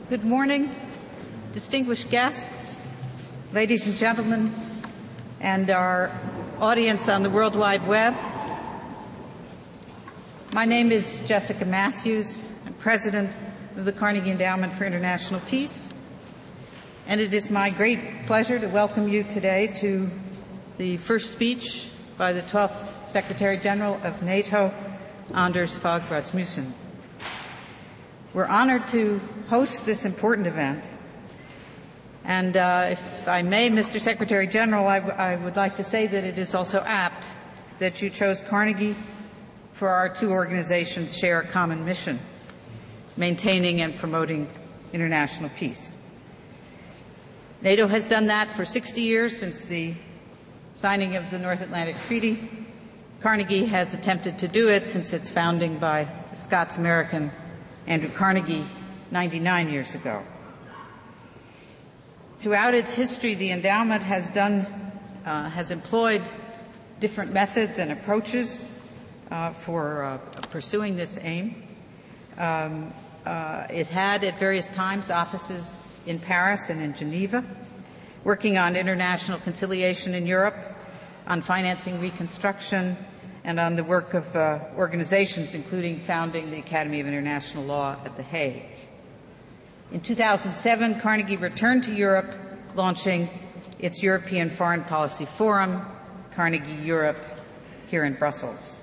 Good morning, distinguished guests, ladies and gentlemen, and our audience on the World Wide Web. My name is Jessica Matthews. I'm president of the Carnegie Endowment for International Peace, and it is my great pleasure to welcome you today to the first speech by the 12th Secretary General of NATO, Anders Fogh Rasmussen. We're honored to host this important event. And if I may, Mr. Secretary General, I would like to say that it is also apt that you chose Carnegie, for our two organizations share a common mission, maintaining and promoting international peace. NATO has done that for 60 years since the signing of the North Atlantic Treaty. Carnegie has attempted to do it since its founding by the Scots-American Andrew Carnegie 99 years ago. Throughout its history, the endowment has employed different methods and approaches for pursuing this aim. It had at various times offices in Paris and in Geneva, working on international conciliation in Europe, on financing reconstruction, and on the work of organizations, including founding the Academy of International Law at The Hague. In 2007, Carnegie returned to Europe, launching its European Foreign Policy Forum, Carnegie Europe, here in Brussels.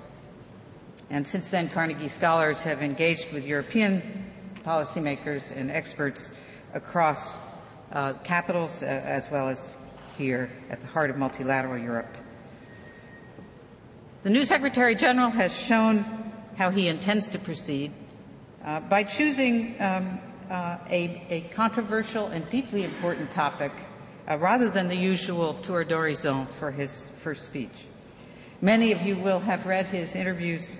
And since then, Carnegie scholars have engaged with European policymakers and experts across capitals as well as here at the heart of multilateral Europe. The new Secretary General has shown how he intends to proceed by choosing a controversial and deeply important topic rather than the usual tour d'horizon for his first speech. Many of you will have read his interviews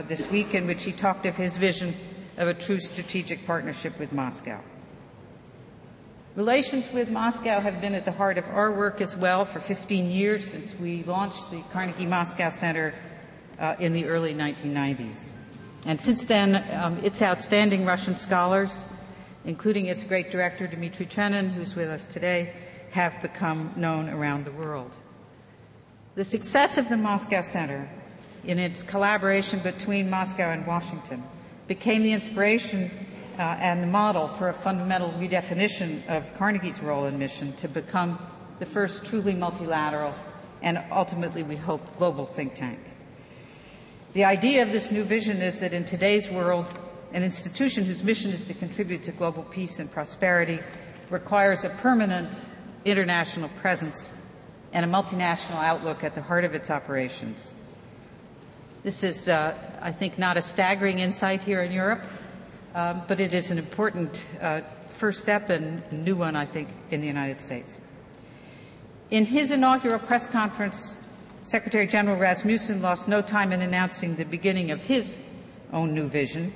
this week in which he talked of his vision of a true strategic partnership with Moscow. Relations with Moscow have been at the heart of our work as well for 15 years since we launched the Carnegie Moscow Center in the early 1990s. And since then, its outstanding Russian scholars, including its great director, Dmitry Trenin, who's with us today, have become known around the world. The success of the Moscow Center in its collaboration between Moscow and Washington became the inspiration and the model for a fundamental redefinition of Carnegie's role and mission to become the first truly multilateral and ultimately, we hope, global think tank. The idea of this new vision is that in today's world, an institution whose mission is to contribute to global peace and prosperity requires a permanent international presence and a multinational outlook at the heart of its operations. This is, I think, not a staggering insight here in Europe, but it is an important first step and a new one, I think, in the United States. In his inaugural press conference, Secretary General Rasmussen lost no time in announcing the beginning of his own new vision,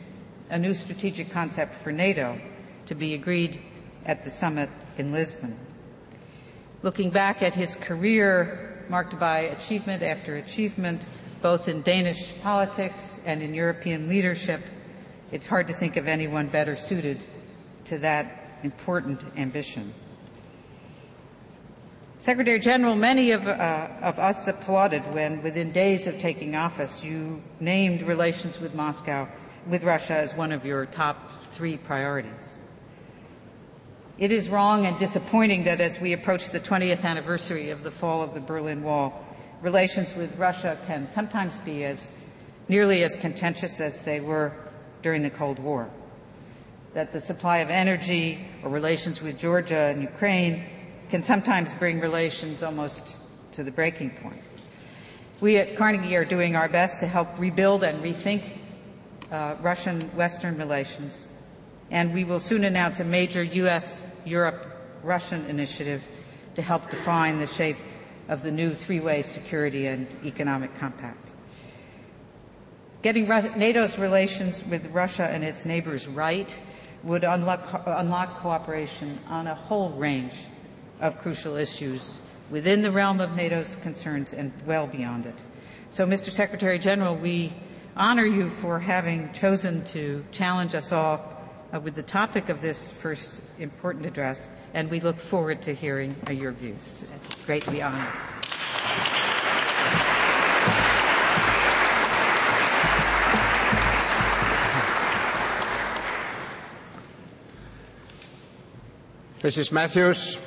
a new strategic concept for NATO to be agreed at the summit in Lisbon. Looking back at his career marked by achievement after achievement, both in Danish politics and in European leadership, it's hard to think of anyone better suited to that important ambition. Secretary General, many of us applauded when, within days of taking office, you named relations with Russia as one of your top 3 priorities. It is wrong and disappointing that as we approach the 20th anniversary of the fall of the Berlin Wall, relations with Russia can sometimes be nearly as contentious as they were during the Cold War, that the supply of energy or relations with Georgia and Ukraine can sometimes bring relations almost to the breaking point. We at Carnegie are doing our best to help rebuild and rethink Russian-Western relations, and we will soon announce a major U.S.-Europe-Russian initiative to help define the shape of the new 3-way security and economic compact. Getting NATO's relations with Russia and its neighbors right would unlock cooperation on a whole range of crucial issues within the realm of NATO's concerns and well beyond it. So, Mr. Secretary General, we honor you for having chosen to challenge us all with the topic of this first important address, and we look forward to hearing your views. Greatly honored. Mrs. Matthews,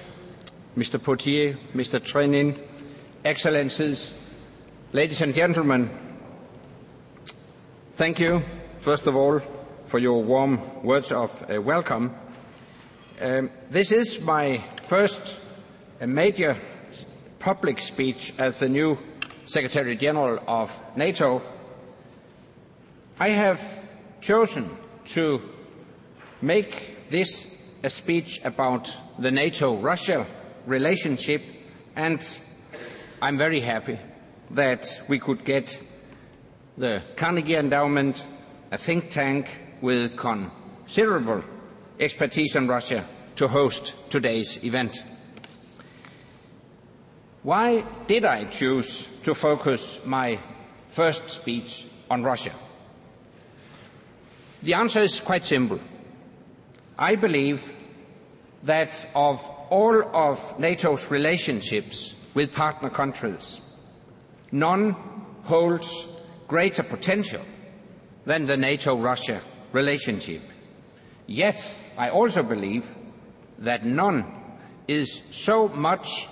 Mr. Potier, Mr. Trenin, Excellencies, ladies and gentlemen, thank you, first of all, for your warm words of welcome. This is my first major public speech as the new Secretary General of NATO. I have chosen to make this a speech about the NATO-Russia relationship, and I'm very happy that we could get the Carnegie Endowment, a think tank with considerable expertise on Russia, to host today's event. Why did I choose to focus my first speech on Russia? The answer is quite simple. I believe that of all of NATO's relationships with partner countries, none holds greater potential than the NATO-Russia relationship. Yet, I also believe that none is so much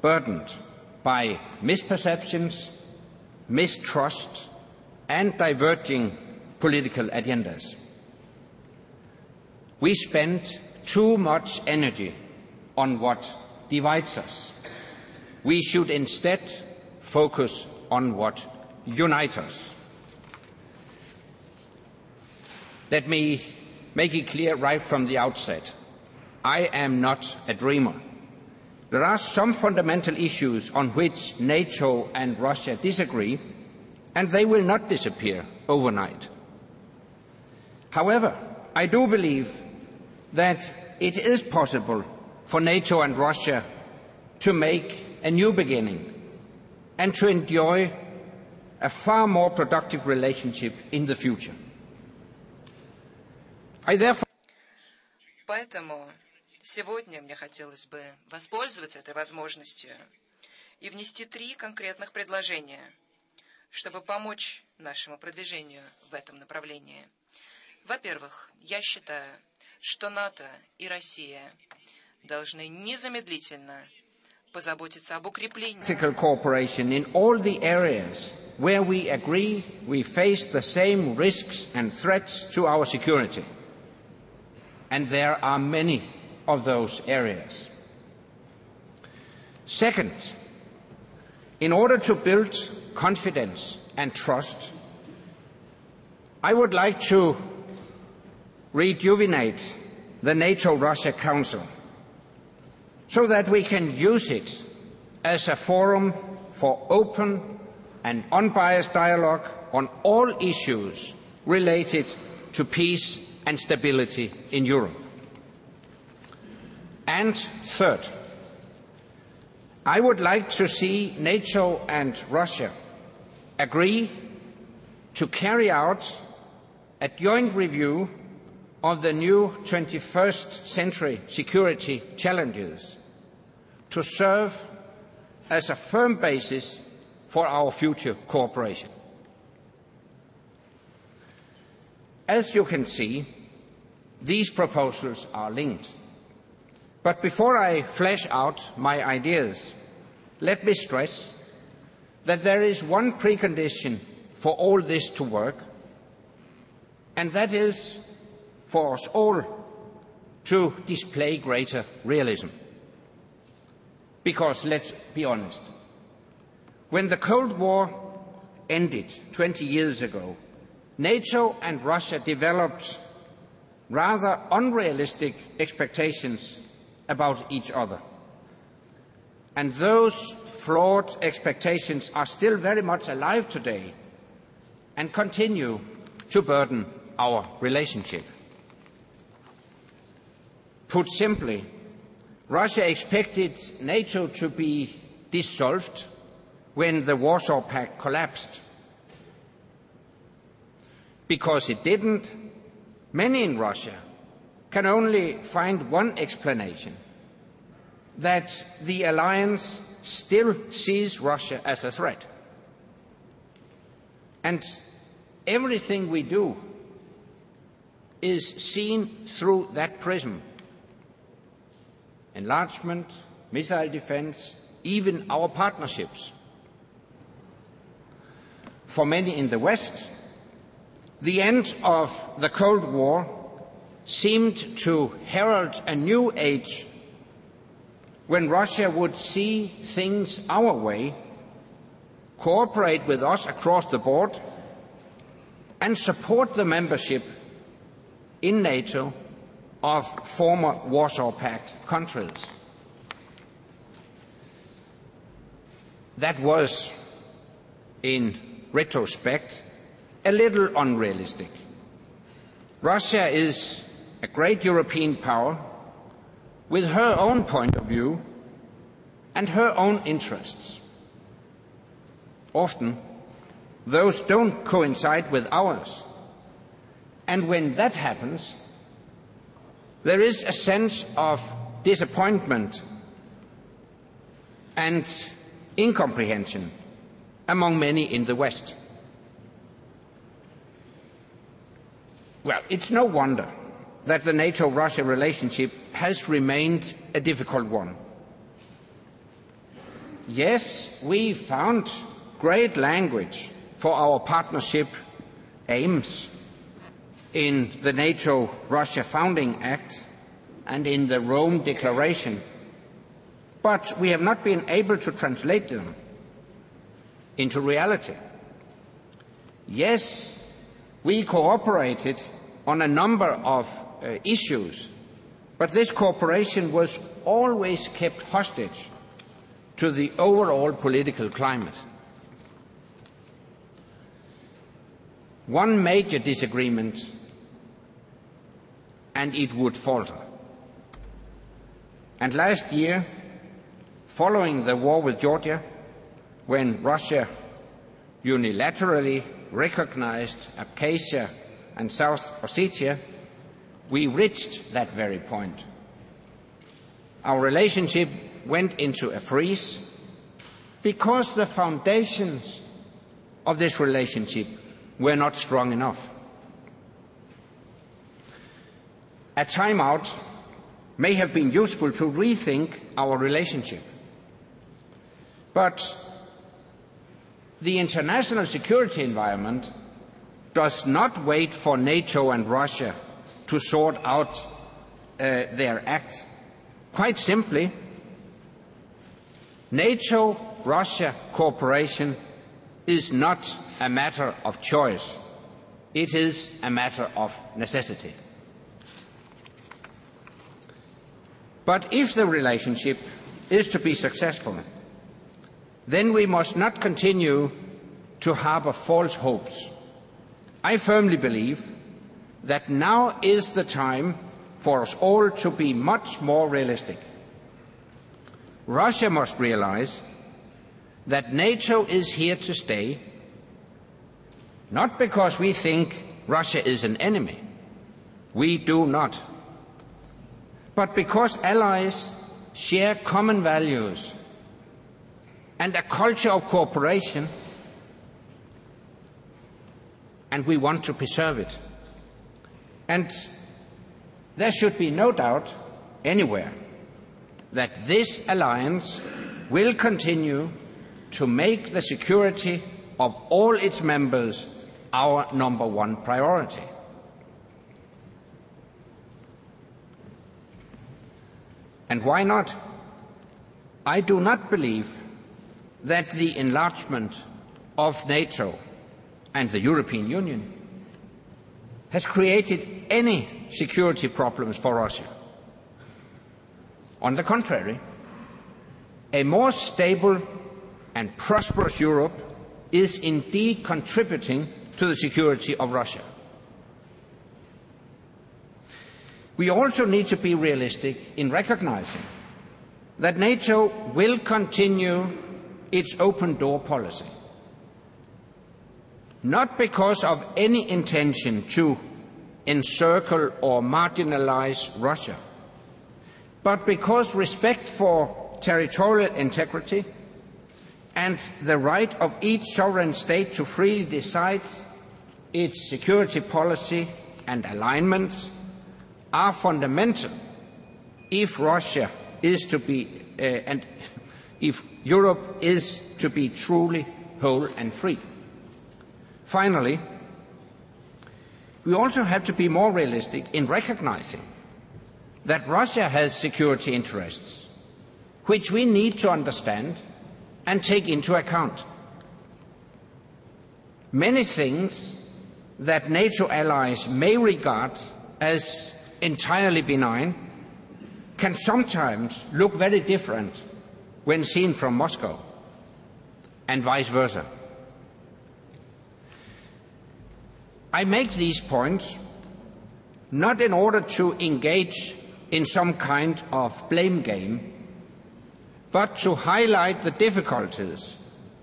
burdened by misperceptions, mistrust, and diverging political agendas. We spend too much energy on what divides us. We should instead focus on what unites us. Let me make it clear right from the outset. I am not a dreamer. There are some fundamental issues on which NATO and Russia disagree, and they will not disappear overnight. However, I do believe that it is possible for NATO and Russia to make a new beginning and to enjoy a far more productive relationship in the future. Поэтому сегодня мне хотелось бы воспользоваться этой возможностью и внести 3 конкретных предложения, чтобы помочь нашему продвижению в этом направлении. Во-первых, я считаю, что НАТО и Россия должны незамедлительно позаботиться об укреплении cooperation in all the areas where we agree we face the same risks and threats to our security. And there are many of those areas. Second, in order to build confidence and trust, I would like to rejuvenate the NATO-Russia Council so that we can use it as a forum for open and unbiased dialogue on all issues related to peace and stability in Europe. And third, I would like to see NATO and Russia agree to carry out a joint review of the new 21st century security challenges to serve as a firm basis for our future cooperation. As you can see, these proposals are linked. But before I flesh out my ideas, let me stress that there is one precondition for all this to work, and that is for us all to display greater realism. Because let's be honest, when the Cold War ended 20 years ago, NATO and Russia developed rather unrealistic expectations about each other. And those flawed expectations are still very much alive today and continue to burden our relationship. Put simply, Russia expected NATO to be dissolved when the Warsaw Pact collapsed. Because it didn't, many in Russia can only find one explanation: that the alliance still sees Russia as a threat. And everything we do is seen through that prism. Enlargement, missile defense, even our partnerships. For many in the West, the end of the Cold War seemed to herald a new age when Russia would see things our way, cooperate with us across the board, and support the membership in NATO of former Warsaw Pact countries. That was, in retrospect, a little unrealistic. Russia is a great European power with her own point of view and her own interests. Often, those don't coincide with ours. And when that happens, there is a sense of disappointment and incomprehension among many in the West. Well, it's no wonder that the NATO-Russia relationship has remained a difficult one. Yes, we found great language for our partnership aims in the NATO-Russia Founding Act and in the Rome Declaration, but we have not been able to translate them into reality. Yes, we cooperated on a number of issues, but this cooperation was always kept hostage to the overall political climate. One major disagreement, and it would falter. And last year, following the war with Georgia, when Russia unilaterally recognized Abkhazia and South Ossetia, we reached that very point. Our relationship went into a freeze because the foundations of this relationship were not strong enough. A timeout may have been useful to rethink our relationship, but the international security environment does not wait for NATO and Russia to sort out their act. Quite simply, NATO-Russia cooperation is not a matter of choice. It is a matter of necessity. But if the relationship is to be successful, then we must not continue to harbor false hopes. I firmly believe that now is the time for us all to be much more realistic. Russia must realize that NATO is here to stay, not because we think Russia is an enemy. We do not. But because allies share common values and a culture of cooperation, and we want to preserve it. And there should be no doubt anywhere that this alliance will continue to make the security of all its members our number one priority. And why not? I do not believe that the enlargement of NATO and the European Union has created any security problems for Russia. On the contrary, a more stable and prosperous Europe is indeed contributing to the security of Russia. We also need to be realistic in recognizing that NATO will continue its open door policy, not because of any intention to encircle or marginalize Russia, but because respect for territorial integrity and the right of each sovereign state to freely decide its security policy and alignments are fundamental if Russia is to be and if Europe is to be truly whole and free. Finally, we also have to be more realistic in recognizing that Russia has security interests, which we need to understand and take into account. Many things that NATO allies may regard as entirely benign can sometimes look very different when seen from Moscow, and vice versa. I make these points not in order to engage in some kind of blame game, but to highlight the difficulties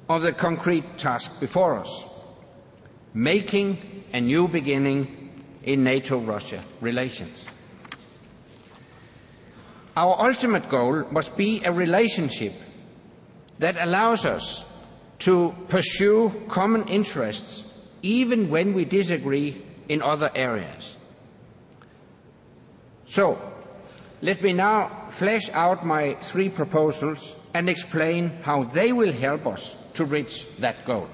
of the concrete task before us, making a new beginning in NATO-Russia relations. Our ultimate goal must be a relationship that allows us to pursue common interests even when we disagree in other areas. So, let me now flesh out my three proposals and explain how they will help us to reach that goal.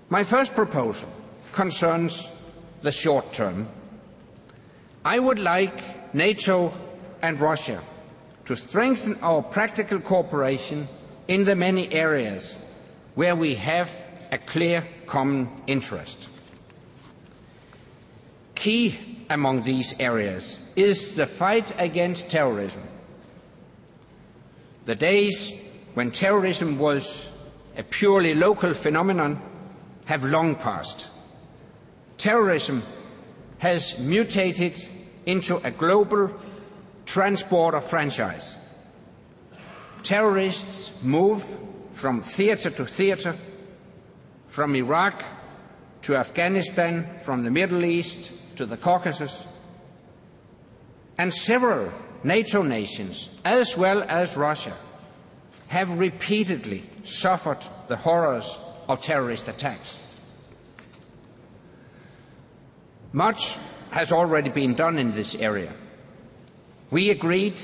My first proposal concerns the short term. I would like NATO and Russia to strengthen our practical cooperation in the many areas where we have a clear common interest. Key among these areas is the fight against terrorism. The days when terrorism was a purely local phenomenon have long passed. Terrorism has mutated into a global transporter franchise. Terrorists move from theater to theater, from Iraq to Afghanistan, from the Middle East to the Caucasus, and several NATO nations, as well as Russia, have repeatedly suffered the horrors of terrorist attacks. Much has already been done in this area. We agreed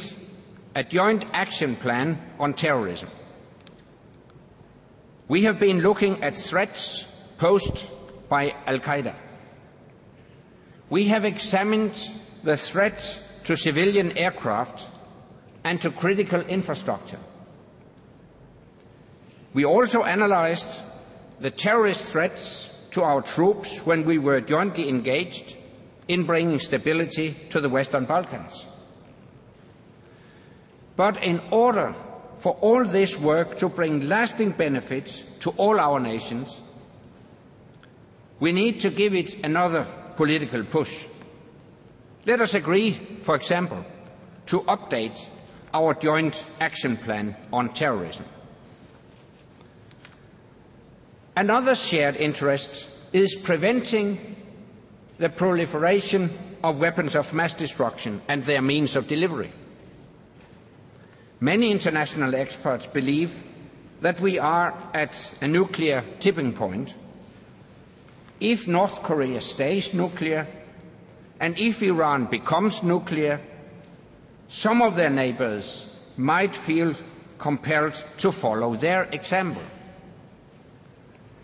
a joint action plan on terrorism. We have been looking at threats posed by Al-Qaeda. We have examined the threat to civilian aircraft and to critical infrastructure. We also analysed the terrorist threats to our troops when we were jointly engaged in bringing stability to the Western Balkans. But in order for all this work to bring lasting benefits to all our nations, we need to give it another political push. Let us agree, for example, to update our joint action plan on terrorism. Another shared interest is preventing the proliferation of weapons of mass destruction and their means of delivery. Many international experts believe that we are at a nuclear tipping point. If North Korea stays nuclear, and if Iran becomes nuclear, some of their neighbors might feel compelled to follow their example.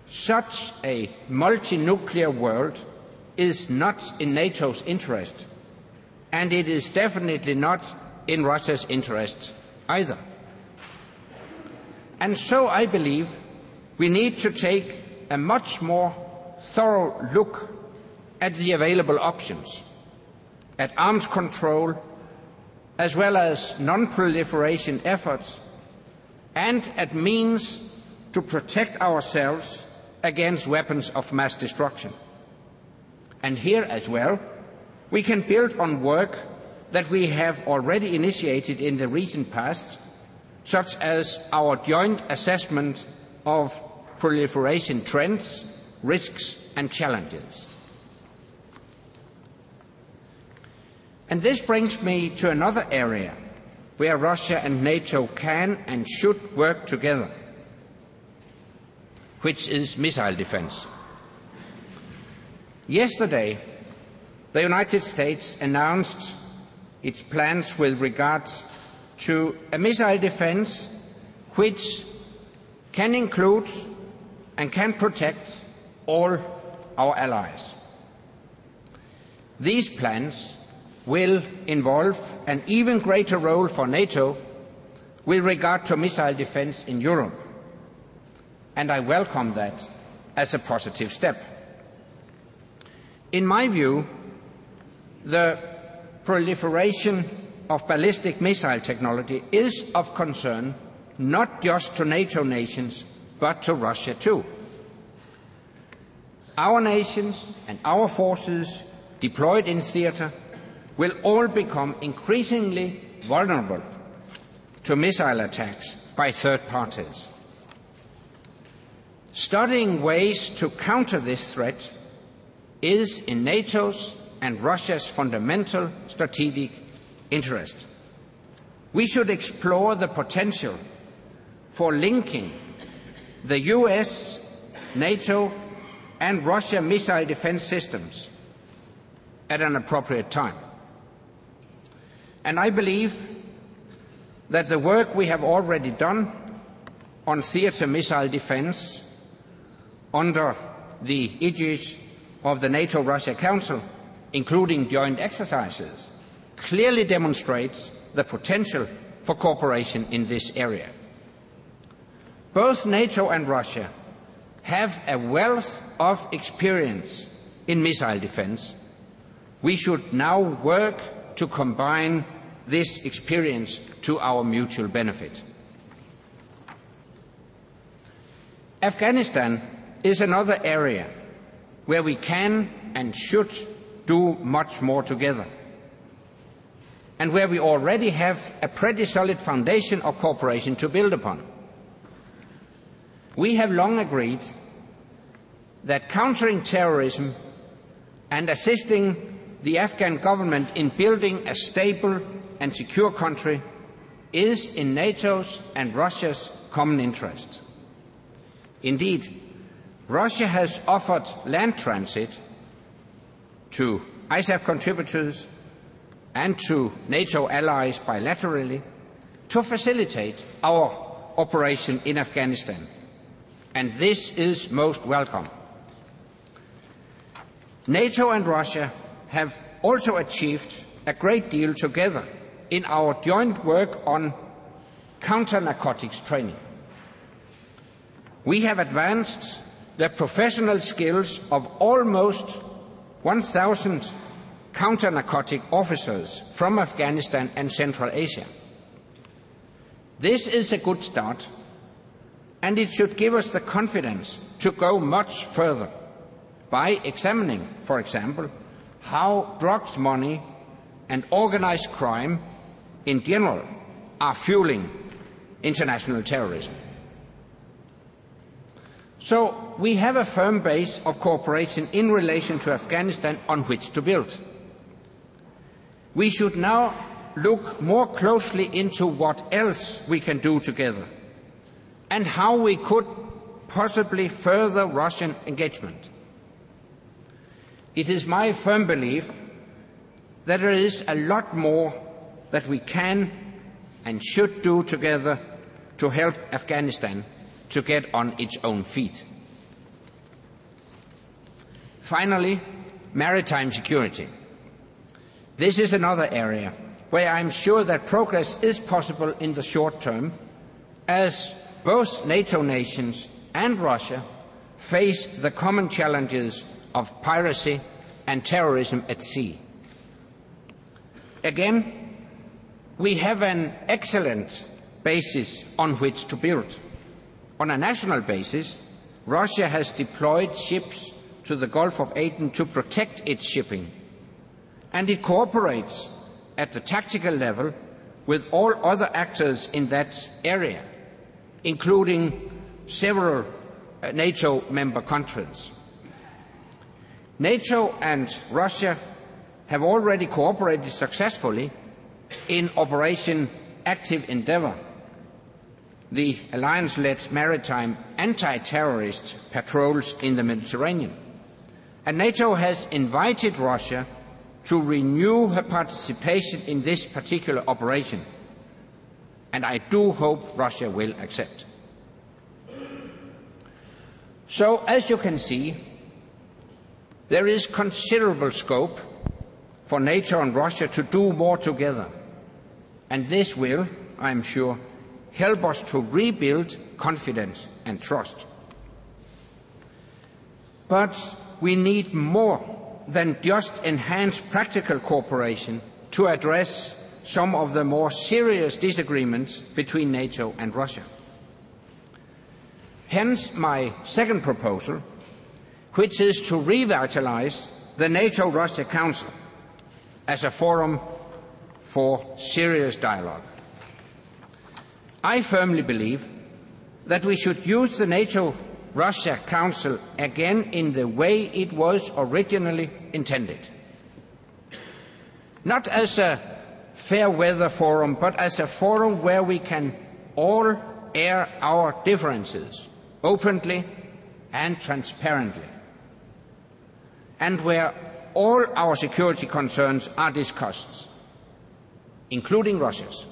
Such a multi-nuclear world is not in NATO's interest, and it is definitely not in Russia's interest either. And so I believe we need to take a much more thorough look at the available options, at arms control, as well as non-proliferation efforts, and at means to protect ourselves against weapons of mass destruction. And here as well, we can build on work that we have already initiated in the recent past, such as our joint assessment of proliferation trends, risks and challenges. And this brings me to another area where Russia and NATO can and should work together, which is missile defense. Yesterday, the United States announced its plans with regards to a missile defense which can include and can protect all our allies. These plans will involve an even greater role for NATO with regard to missile defense in Europe, and I welcome that as a positive step. In my view, the proliferation of ballistic missile technology is of concern not just to NATO nations, but to Russia too. Our nations and our forces deployed in theatre will all become increasingly vulnerable to missile attacks by third parties. Studying ways to counter this threat is in NATO's and Russia's fundamental strategic interest. We should explore the potential for linking the US, NATO, and Russia missile defense systems at an appropriate time. And I believe that the work we have already done on theatre missile defense under the aegis of the NATO-Russia Council, including joint exercises, clearly demonstrates the potential for cooperation in this area. Both NATO and Russia have a wealth of experience in missile defense. We should now work to combine this experience to our mutual benefit. Afghanistan is another area where we can and should do much more together, and where we already have a pretty solid foundation of cooperation to build upon. We have long agreed that countering terrorism and assisting the Afghan government in building a stable and secure country is in NATO's and Russia's common interest. Indeed, Russia has offered land transit to ISAF contributors and to NATO allies bilaterally to facilitate our operation in Afghanistan, and this is most welcome. NATO and Russia have also achieved a great deal together in our joint work on counter-narcotics training. We have advanced the professional skills of almost 1,000 counter-narcotic officers from Afghanistan and Central Asia. This is a good start, and it should give us the confidence to go much further by examining, for example, how drugs money and organized crime in general are fueling international terrorism. So we have a firm base of cooperation in relation to Afghanistan on which to build. We should now look more closely into what else we can do together and how we could possibly further Russian engagement. It is my firm belief that there is a lot more that we can and should do together to help Afghanistan to get on its own feet. Finally, maritime security. This is another area where I am sure that progress is possible in the short term, as both NATO nations and Russia face the common challenges of piracy and terrorism at sea. Again, we have an excellent basis on which to build. On a national basis, Russia has deployed ships to the Gulf of Aden to protect its shipping, and it cooperates at the tactical level with all other actors in that area, including several NATO member countries. NATO and Russia have already cooperated successfully in Operation Active Endeavour, the alliance-led maritime anti-terrorist patrols in the Mediterranean. And NATO has invited Russia to renew her participation in this particular operation. And I do hope Russia will accept. So, as you can see, there is considerable scope for NATO and Russia to do more together. And this will, I am sure, help us to rebuild confidence and trust. But we need more than just enhanced practical cooperation to address some of the more serious disagreements between NATO and Russia. Hence my second proposal, which is to revitalize the NATO-Russia Council as a forum for serious dialogue. I firmly believe that we should use the NATO-Russia Council again in the way it was originally intended. Not as a fair-weather forum, but as a forum where we can all air our differences openly and transparently, and where all our security concerns are discussed, including Russia's.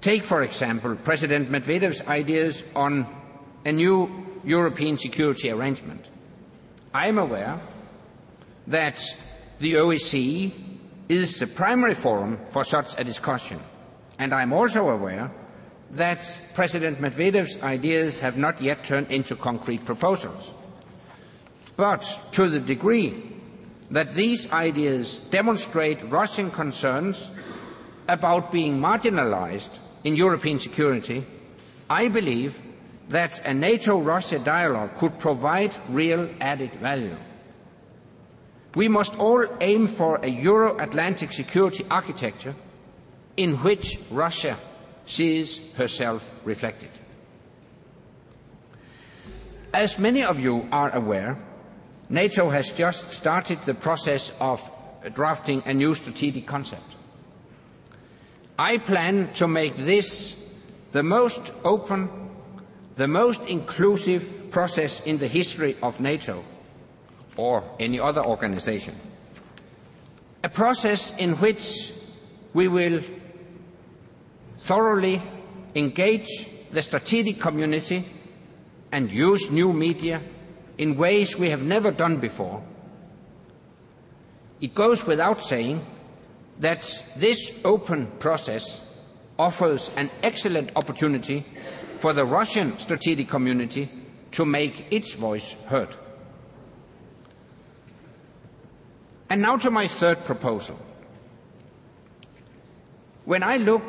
Take, for example, President Medvedev's ideas on a new European security arrangement. I am aware that the OSCE is the primary forum for such a discussion, and I am also aware that President Medvedev's ideas have not yet turned into concrete proposals. But to the degree that these ideas demonstrate Russian concerns about being marginalized in European security, I believe that a NATO-Russia dialogue could provide real added value. We must all aim for a Euro-Atlantic security architecture in which Russia sees herself reflected. As many of you are aware, NATO has just started the process of drafting a new strategic concept. I plan to make this the most open, the most inclusive process in the history of NATO or any other organization. A process in which we will thoroughly engage the strategic community and use new media in ways we have never done before. It goes without saying that this open process offers an excellent opportunity for the Russian strategic community to make its voice heard. And now to my third proposal. When I look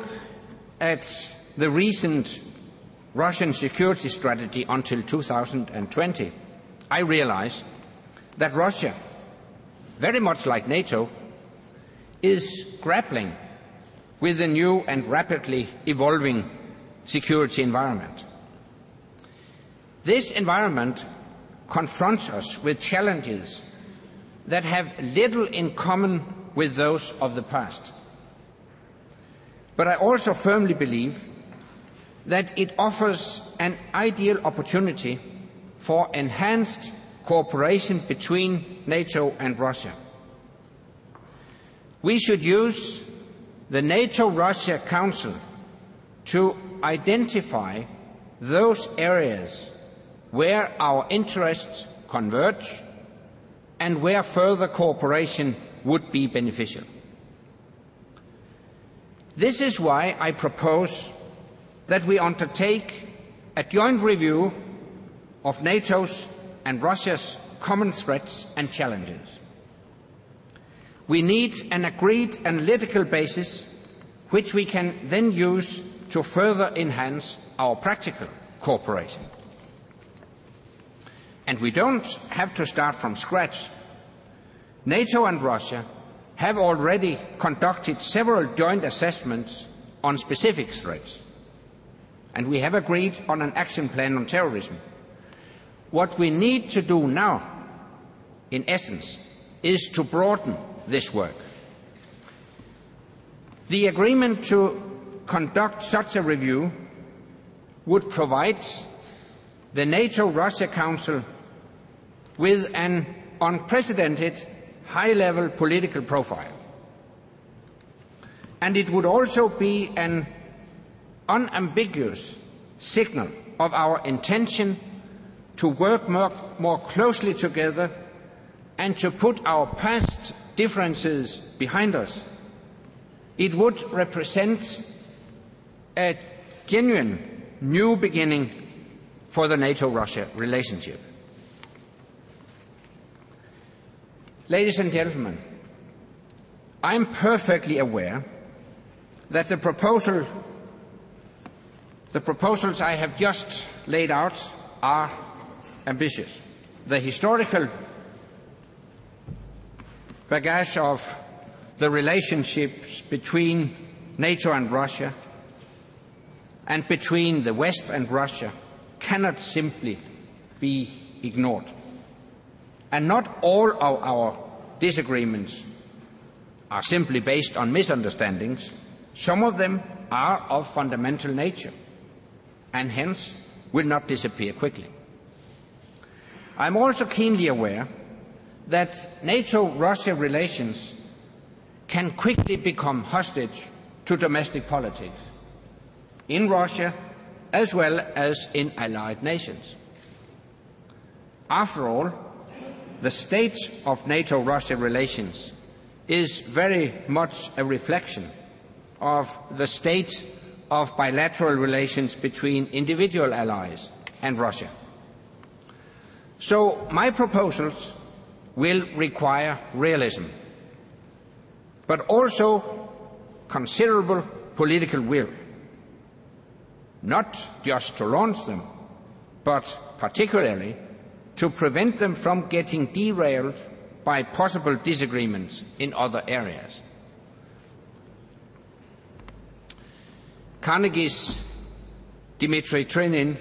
at the recent Russian security strategy until 2020, I realize that Russia, very much like NATO, is grappling with the new and rapidly evolving security environment. This environment confronts us with challenges that have little in common with those of the past. But I also firmly believe that it offers an ideal opportunity for enhanced cooperation between NATO and Russia. We should use the NATO-Russia Council to identify those areas where our interests converge and where further cooperation would be beneficial. This is why I propose that we undertake a joint review of NATO's and Russia's common threats and challenges. We need an agreed analytical basis which we can then use to further enhance our practical cooperation. And we don't have to start from scratch. NATO and Russia have already conducted several joint assessments on specific threats, and we have agreed on an action plan on terrorism. What we need to do now, in essence, is to broaden this work. The agreement to conduct such a review would provide the NATO-Russia Council with an unprecedented high-level political profile. And it would also be an unambiguous signal of our intention to work more closely together and to put our past differences behind us. It would represent a genuine new beginning for the NATO-Russia relationship. Ladies and gentlemen, I am perfectly aware that the proposals I have just laid out are ambitious. The historical baggage of the relationships between NATO and Russia and between the West and Russia cannot simply be ignored. And not all of our disagreements are simply based on misunderstandings. Some of them are of fundamental nature and hence will not disappear quickly. I am also keenly aware that NATO-Russia relations can quickly become hostage to domestic politics in Russia as well as in allied nations. After all, the state of NATO-Russia relations is very much a reflection of the state of bilateral relations between individual allies and Russia. So my proposals will require realism, but also considerable political will, not just to launch them, but particularly to prevent them from getting derailed by possible disagreements in other areas. Carnegie's Dmitry Trinin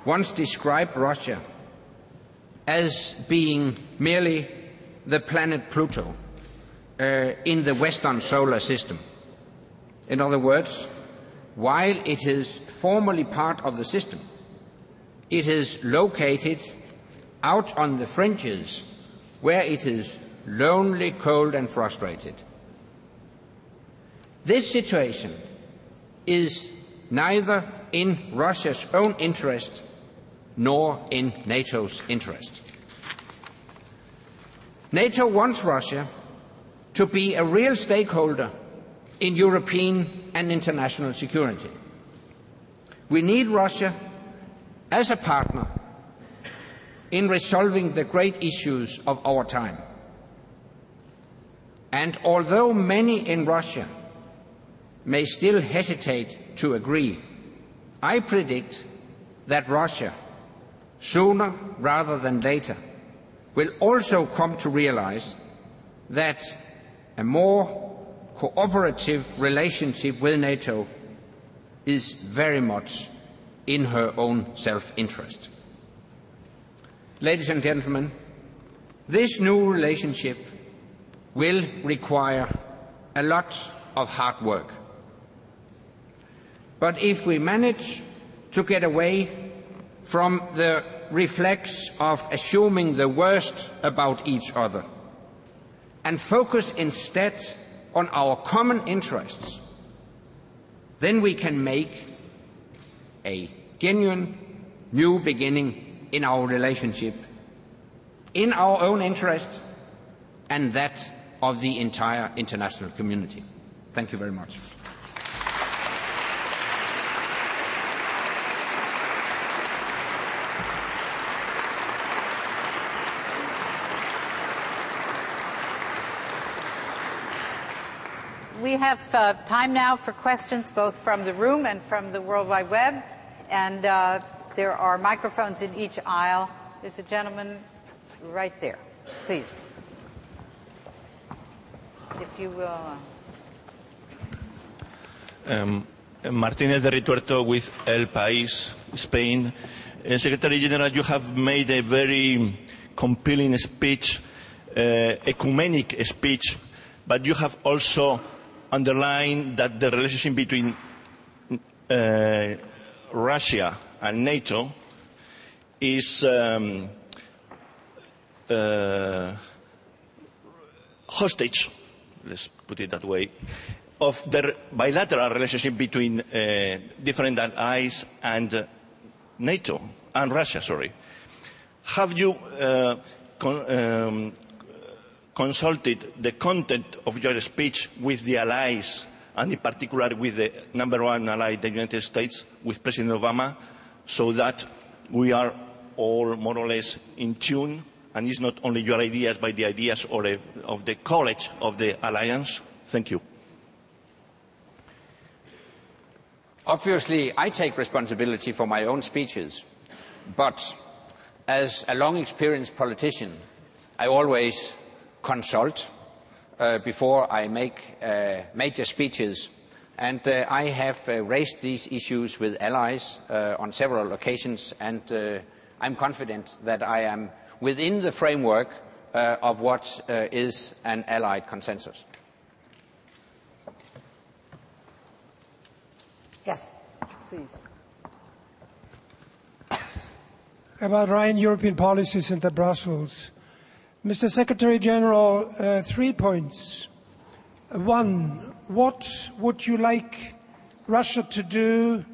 once described Russia as being merely the planet Pluto in the Western solar system. In other words, while it is formally part of the system, it is located out on the fringes where it is lonely, cold and frustrated. This situation is neither in Russia's own interest nor in NATO's interest. NATO wants Russia to be a real stakeholder in European and international security. We need Russia as a partner in resolving the great issues of our time. And although many in Russia may still hesitate to agree, I predict that Russia, sooner rather than later, will also come to realize that a more cooperative relationship with NATO is very much in her own self-interest. Ladies and gentlemen, this new relationship will require a lot of hard work. But if we manage to get away from the reflex of assuming the worst about each other and focus instead on our common interests, then we can make a genuine new beginning in our relationship, in our own interest and that of the entire international community. Thank you very much. We have time now for questions both from the room and from the World Wide Web, and there are microphones in each aisle. There's a gentleman right there. Please. If you will. Martínez de Rituerto with El País, Spain. Secretary General, you have made a very compelling speech ecumenic speech, but you have also underlined that the relationship between Russia and NATO is hostage, let's put it that way, of the bilateral relationship between different allies and NATO and Russia. Sorry, have you consulted the content of your speech with the allies, and in particular with the #1 ally, the United States, with President Obama, so that we are all more or less in tune, and it's not only your ideas, but the ideas of the college of the alliance? Thank you. Obviously, I take responsibility for my own speeches, but as a long-experienced politician, I always consult before I make major speeches, and I have raised these issues with allies on several occasions, and I'm confident that I am within the framework of what is an allied consensus. Yes, please. About Ryan European policies into Brussels. Mr. Secretary General, 3 points. One, what would you like Russia to do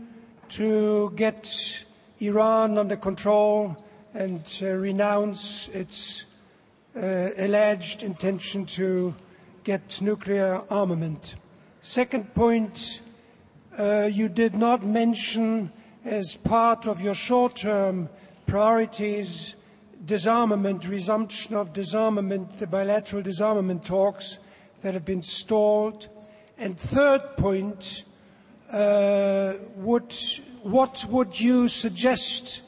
to get Iran under control and renounce its alleged intention to get nuclear armament? Second point, you did not mention as part of your short-term priorities disarmament, resumption of disarmament, the bilateral disarmament talks that have been stalled. And third point, what would you suggest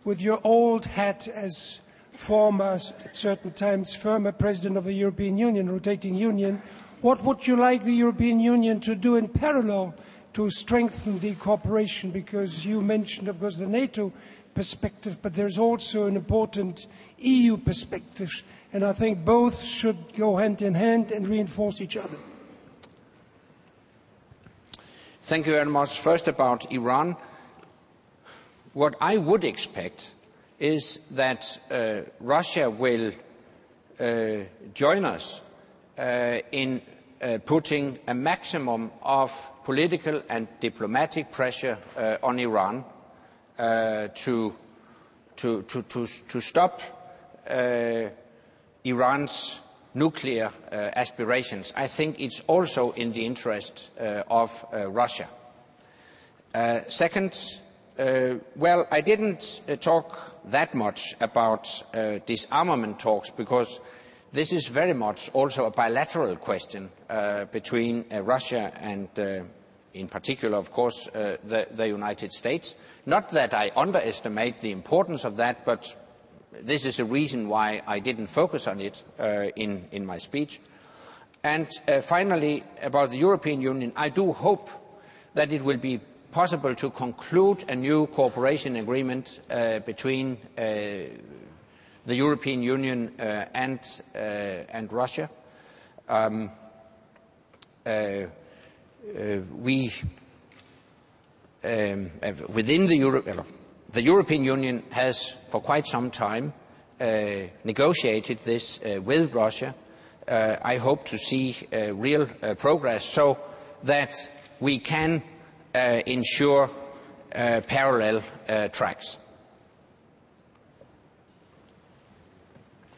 with your old hat as former, at certain times, former President of the European Union, rotating union, what would you like the European Union to do in parallel to strengthen the cooperation? Because you mentioned, of course, the NATO perspective, but there's also an important EU perspective, and I think both should go hand in hand and reinforce each other. Thank you very much. First, about Iran. What I would expect is that Russia will join us in putting a maximum of political and diplomatic pressure on Iran to stop Iran's nuclear aspirations. I think it's also in the interest of Russia. Second, well, I didn't talk that much about disarmament talks, because this is very much also a bilateral question between Russia and, in particular, of course, the United States. Not that I underestimate the importance of that, but this is a reason why I didn't focus on it in my speech. And finally, about the European Union, I do hope that it will be possible to conclude a new cooperation agreement between the European Union and Russia. Within the European Union has for quite some time negotiated this with Russia. I hope to see real progress so that we can ensure parallel tracks.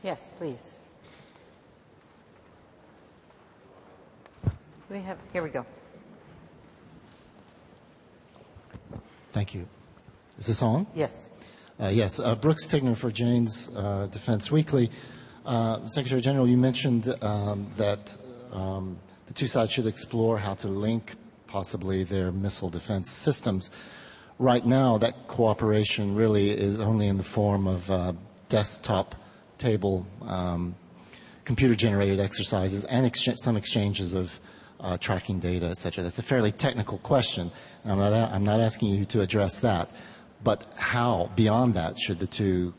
Yes, please. Here we go. Thank you. Is this on? Yes. Yes. Brooks Tigner for Jane's Defense Weekly. Secretary General, you mentioned that the two sides should explore how to link possibly their missile defense systems. Right now, that cooperation really is only in the form of desktop table computer-generated exercises and some exchanges of tracking data, etc. That's a fairly technical question, and I'm not asking you to address that. But how, beyond that, should the two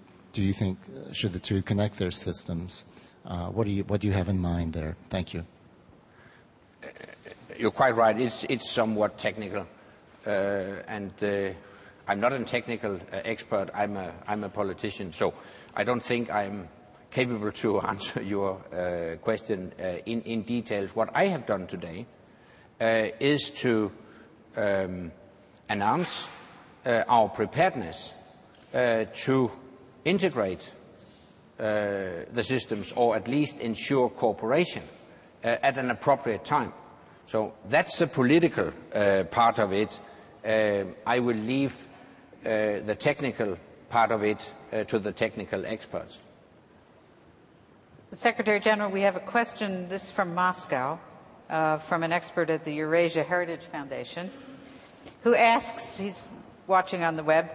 connect their systems What do you have in mind there? Thank you. You're quite right. It's somewhat technical, and I'm not a technical expert. I'm a politician, so I don't think I'm capable to answer your question in details. What I have done today is to announce our preparedness to integrate the systems, or at least ensure cooperation at an appropriate time. So that's the political part of it. I will leave the technical part of it to the technical experts. Secretary General, we have a question, this is from Moscow, from an expert at the Eurasia Heritage Foundation, who asks, he's watching on the web,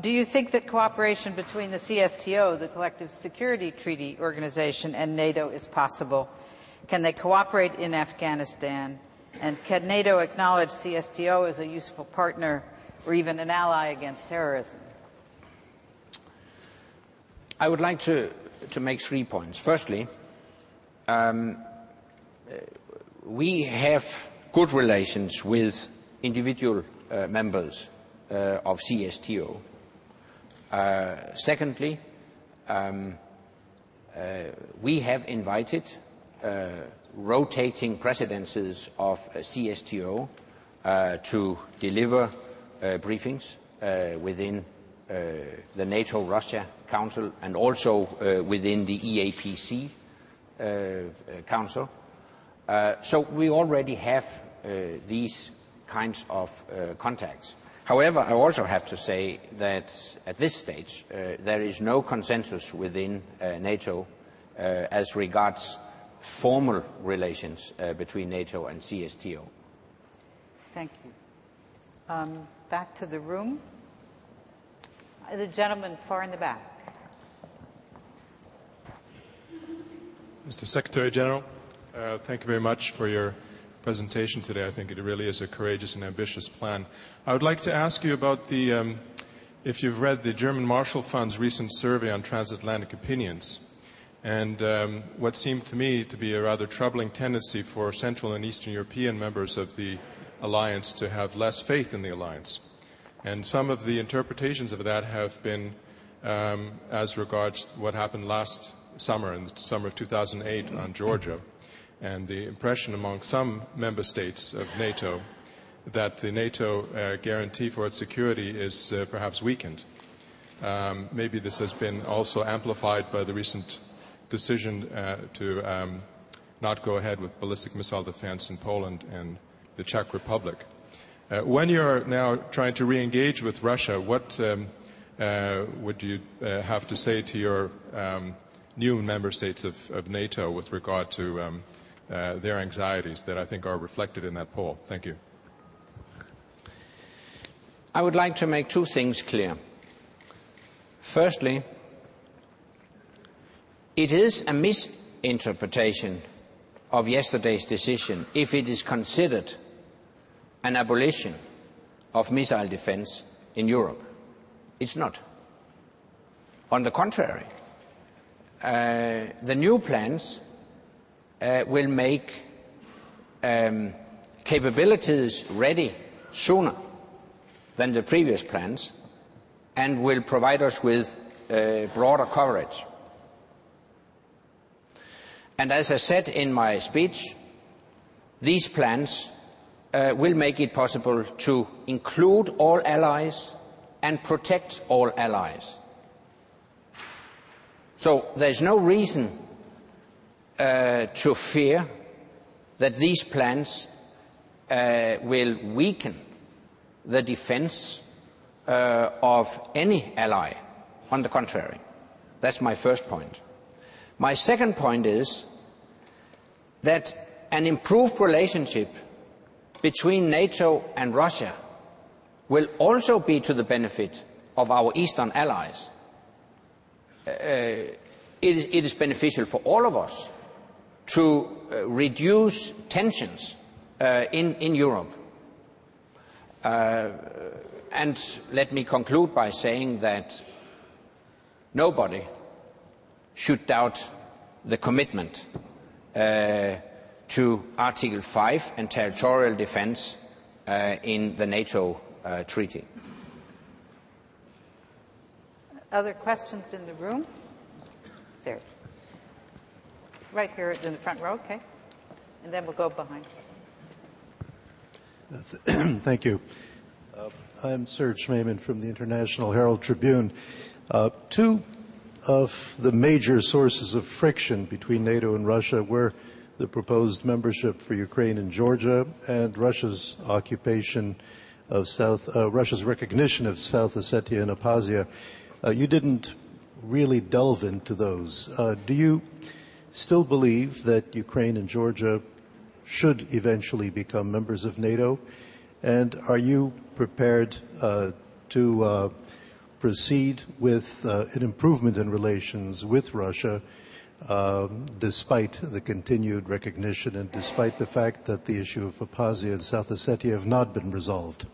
do you think that cooperation between the CSTO, the Collective Security Treaty Organization, and NATO is possible? Can they cooperate in Afghanistan? And can NATO acknowledge CSTO as a useful partner or even an ally against terrorism? I would like to make 3 points. Firstly, we have good relations with individual members of CSTO. Secondly, we have invited rotating presidencies of CSTO to deliver briefings within the NATO-Russia Council and also within the EAPC Council. So we already have these kinds of contacts. However, I also have to say that at this stage there is no consensus within NATO as regards formal relations between NATO and CSTO. Thank you. Back to the room. The gentleman far in the back. Mr. Secretary General, thank you very much for your presentation today. I think it really is a courageous and ambitious plan. I would like to ask you about the, if you've read the German Marshall Fund's recent survey on transatlantic opinions, and what seemed to me to be a rather troubling tendency for Central and Eastern European members of the alliance to have less faith in the alliance. And some of the interpretations of that have been as regards what happened last summer, in the summer of 2008 on Georgia, and the impression among some member states of NATO that the NATO guarantee for its security is perhaps weakened. Maybe this has been also amplified by the recent decision to not go ahead with ballistic missile defense in Poland and the Czech Republic. When you're now trying to re-engage with Russia, what would you have to say to your new member states of NATO with regard to their anxieties that I think are reflected in that poll? Thank you. I would like to make 2 things clear. Firstly, it is a misinterpretation of yesterday's decision if it is considered an abolition of missile defense in Europe. It's not. On the contrary, the new plans will make capabilities ready sooner than the previous plans and will provide us with broader coverage. And as I said in my speech, these plans will make it possible to include all allies and protect all allies. So there's no reason to fear that these plans will weaken the defense of any ally. On the contrary. That's my first point. My second point is that an improved relationship between NATO and Russia will also be to the benefit of our Eastern allies. It is beneficial for all of us to reduce tensions in Europe. And let me conclude by saying that nobody should doubt the commitment to Article 5 and territorial defense in the NATO treaty. Other questions in the room? There. Right here in the front row, okay. And then we'll go behind. Thank you. I'm Serge Schmemann from the International Herald Tribune. Two of the major sources of friction between NATO and Russia were the proposed membership for Ukraine and Georgia and Russia's occupation of Russia's recognition of South Ossetia and Abkhazia. You didn't really delve into those. Do you still believe that Ukraine and Georgia should eventually become members of NATO? And are you prepared to proceed with an improvement in relations with Russia despite the continued recognition and despite the fact that the issue of Abkhazia and South Ossetia have not been resolved?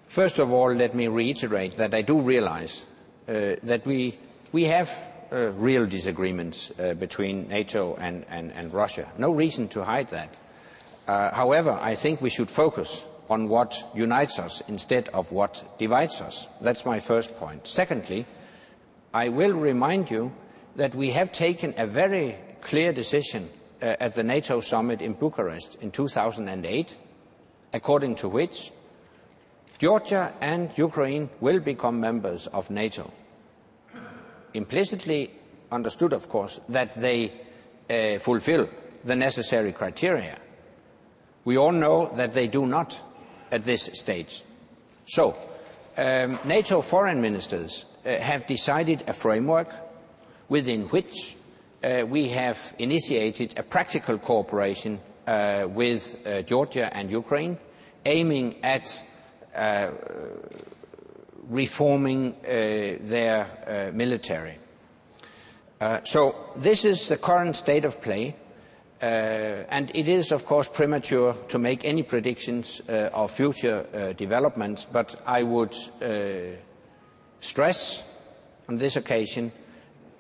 First of all, let me reiterate that I do realize that we have real disagreements between NATO and Russia. No reason to hide that. However, I think we should focus on what unites us instead of what divides us. That's my first point. Secondly, I will remind you that we have taken a very clear decision at the NATO summit in Bucharest in 2008, according to which Georgia and Ukraine will become members of NATO. Implicitly understood, of course, that they fulfill the necessary criteria. We all know that they do not at this stage. So, NATO foreign ministers have decided a framework within which we have initiated a practical cooperation with Georgia and Ukraine, aiming at reforming their military. So this is the current state of play. And it is, of course, premature to make any predictions of future developments, but I would stress on this occasion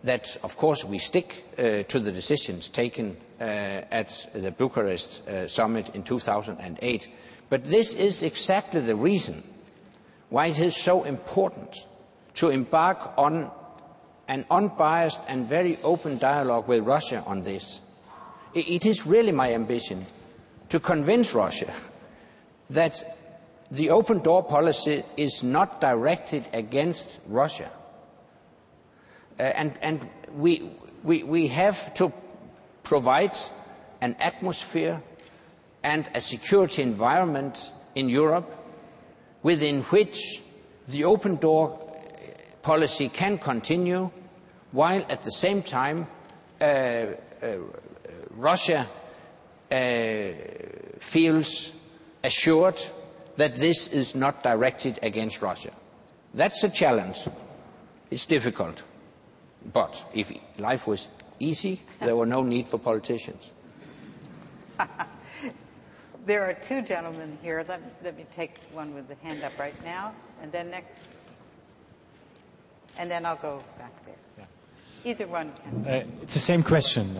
that, of course, we stick to the decisions taken at the Bucharest summit in 2008. But this is exactly the reason why it is so important to embark on an unbiased and very open dialogue with Russia on this. It is really my ambition to convince Russia that the open door policy is not directed against Russia. And we have to provide an atmosphere and a security environment in Europe within which the open door policy can continue, while at the same time Russia feels assured that this is not directed against Russia. That's a challenge. It's difficult. But if life was easy, there were no need for politicians. There are two gentlemen here. Let me take one with the hand up right now, and then next. And then I'll go back there. Yeah. Either one. It's the same question.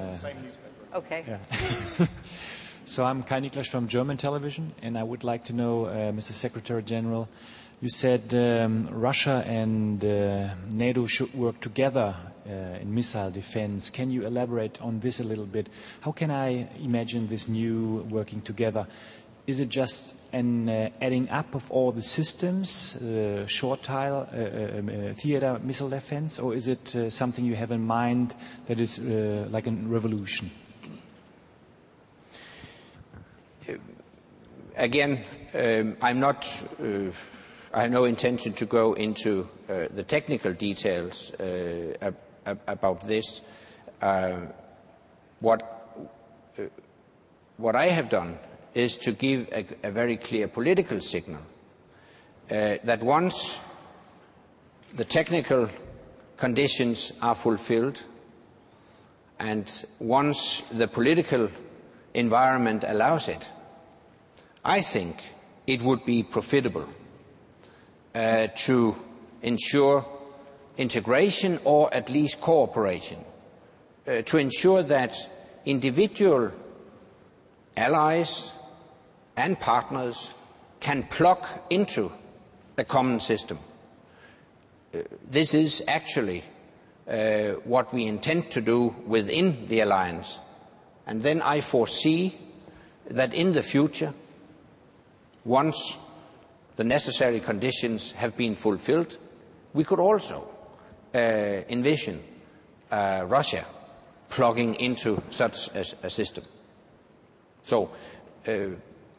Okay. Yeah. So I'm Kai Niklas from German television, and I would like to know, Mr. Secretary General, you said Russia and NATO should work together in missile defense. Can you elaborate on this a little bit? How can I imagine this new working together? Is it just an adding up of all the systems, short tile, theater missile defense, or is it something you have in mind that is like a revolution? Again, I'm not. I have no intention to go into the technical details about this. What I have done is to give a very clear political signal that once the technical conditions are fulfilled and once the political environment allows it, I think it would be profitable to ensure integration or at least cooperation to ensure that individual allies and partners can plug into a common system. This is actually what we intend to do within the alliance. And then I foresee that in the future, once the necessary conditions have been fulfilled, we could also envision Russia plugging into such a system. So,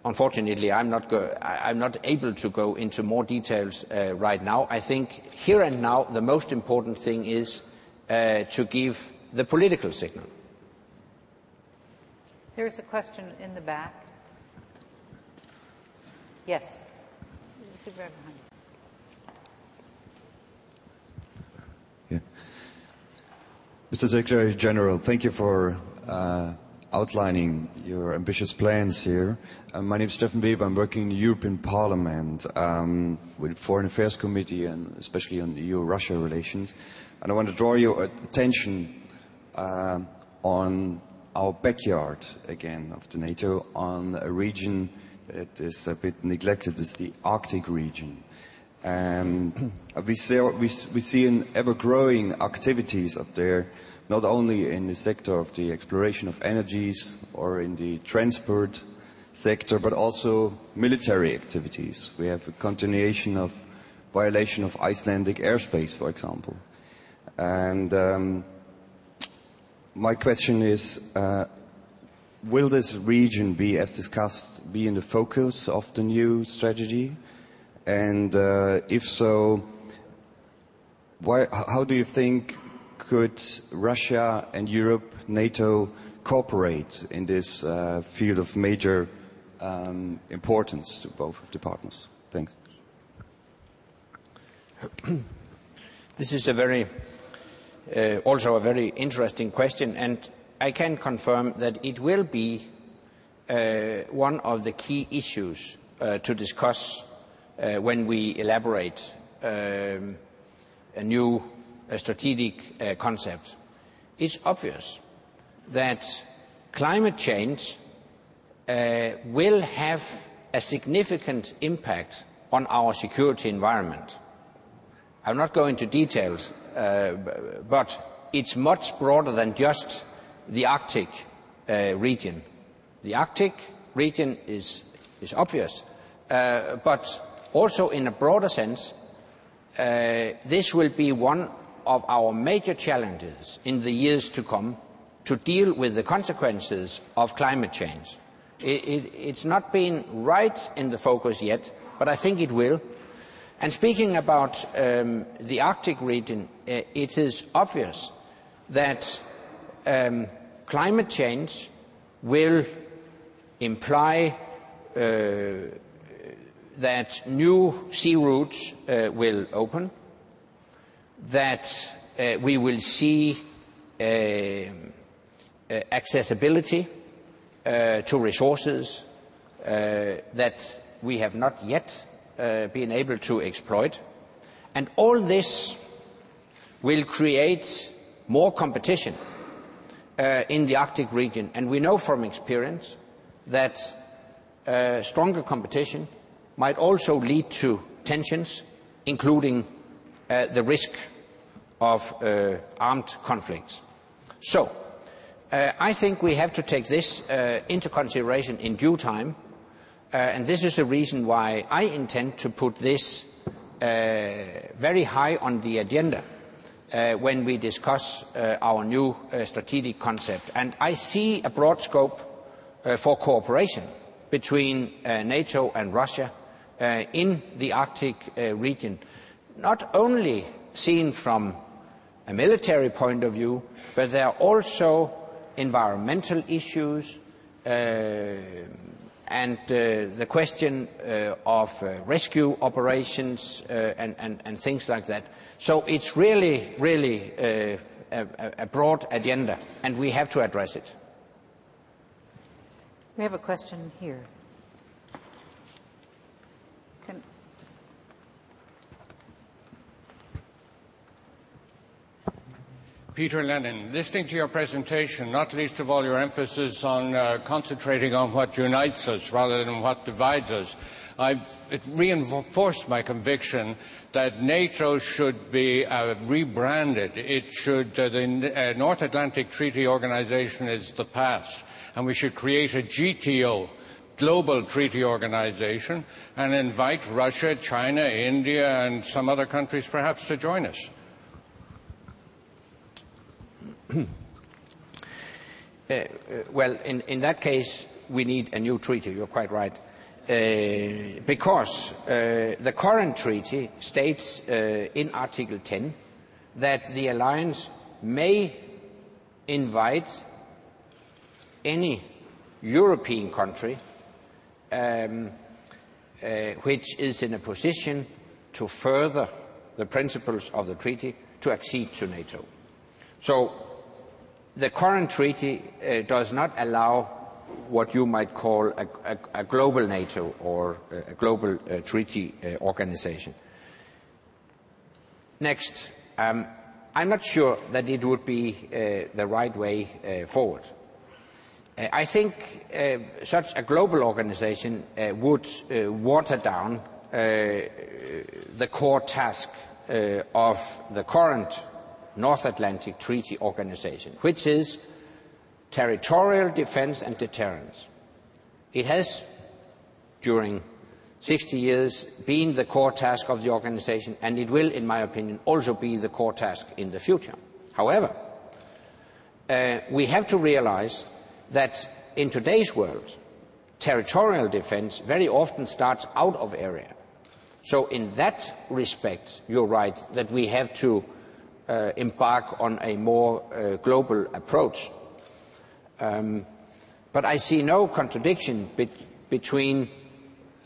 unfortunately, I'm not able to go into more details right now. I think here and now the most important thing is to give the political signal. There is a question in the back. Yes. You sit right behind you. Yeah. Mr. Secretary General, thank you for outlining your ambitious plans here. My name is Stefan Weber. I'm working in the European Parliament with the Foreign Affairs Committee and especially on EU-Russia relations. And I want to draw your attention on our backyard, again, of the NATO, on a region that is a bit neglected, is the Arctic region. We see an ever-growing activities up there, not only in the sector of the exploration of energies or in the transport sector, but also military activities. We have a continuation of violation of Icelandic airspace, for example. And my question is, will this region be, as discussed, be in the focus of the new strategy? And if so, how do you think could Russia and Europe, NATO, cooperate in this field of major importance to both of the partners? Thanks. This is also a very interesting question, and I can confirm that it will be one of the key issues to discuss when we elaborate a new strategic concept. It's obvious that climate change will have a significant impact on our security environment. I'm not going into details, but it's much broader than just the Arctic region. The Arctic region is obvious, but also in a broader sense, this will be one of our major challenges in the years to come to deal with the consequences of climate change. It's not been right in the focus yet, but I think it will. And speaking about the Arctic region, it is obvious that climate change will imply that new sea routes will open, that we will see accessibility to resources that we have not yet been able to exploit. And all this will create more competition in the Arctic region. And we know from experience that stronger competition might also lead to tensions, including the risk of armed conflicts. So, I think we have to take this into consideration in due time, and this is the reason why I intend to put this very high on the agenda when we discuss our new strategic concept. And I see a broad scope for cooperation between NATO and Russia in the Arctic region, not only seen from a military point of view, but there are also environmental issues and the question of rescue operations and things like that. So it's really a broad agenda, and we have to address it. We have a question here. Peter Lennon. Listening to your presentation, not least of all your emphasis on concentrating on what unites us rather than what divides us, it reinforced my conviction that NATO should be rebranded. It should, the North Atlantic Treaty Organization is the past, and we should create a GTO, Global Treaty Organization, and invite Russia, China, India, and some other countries perhaps to join us. Well, in that case, we need a new treaty. You're quite right. Because the current treaty states in Article 10 that the alliance may invite any European country which is in a position to further the principles of the treaty to accede to NATO. So the current treaty does not allow what you might call a global NATO or a global treaty organization. Next, I'm not sure that it would be the right way forward. I think such a global organization would water down the core task of the current North Atlantic Treaty Organization, which is territorial defense and deterrence. It has, during 60 years, been the core task of the organization, and it will, in my opinion, also be the core task in the future. However, we have to realize that in today's world, territorial defense very often starts out of area. So in that respect, you're right that we have to embark on a more global approach. But I see no contradiction between